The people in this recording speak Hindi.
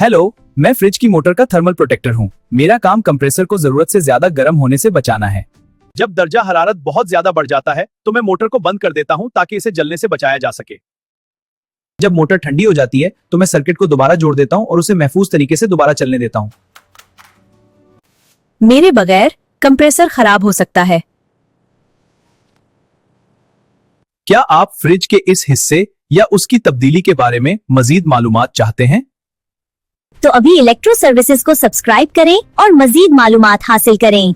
हेलो, मैं फ्रिज की मोटर का थर्मल प्रोटेक्टर हूँ। मेरा काम कंप्रेसर को जरूरत से ज्यादा गर्म होने से बचाना है। जब दर्जा हरारत बहुत ज्यादा बढ़ जाता है तो मैं मोटर को बंद कर देता हूँ ताकि इसे जलने से बचाया जा सके। जब मोटर ठंडी हो जाती है तो मैं सर्किट को दोबारा जोड़ देता हूँ और उसे महफूज तरीके से दोबारा चलने देता हूँ। मेरे बगैर कंप्रेसर खराब हो सकता है। क्या आप फ्रिज के इस हिस्से या उसकी तब्दीली के बारे में मजीद मालूमात चाहते हैं? तो अभी इलेक्ट्रो सर्विसेज को सब्सक्राइब करें और मजीद मालूमात हासिल करें।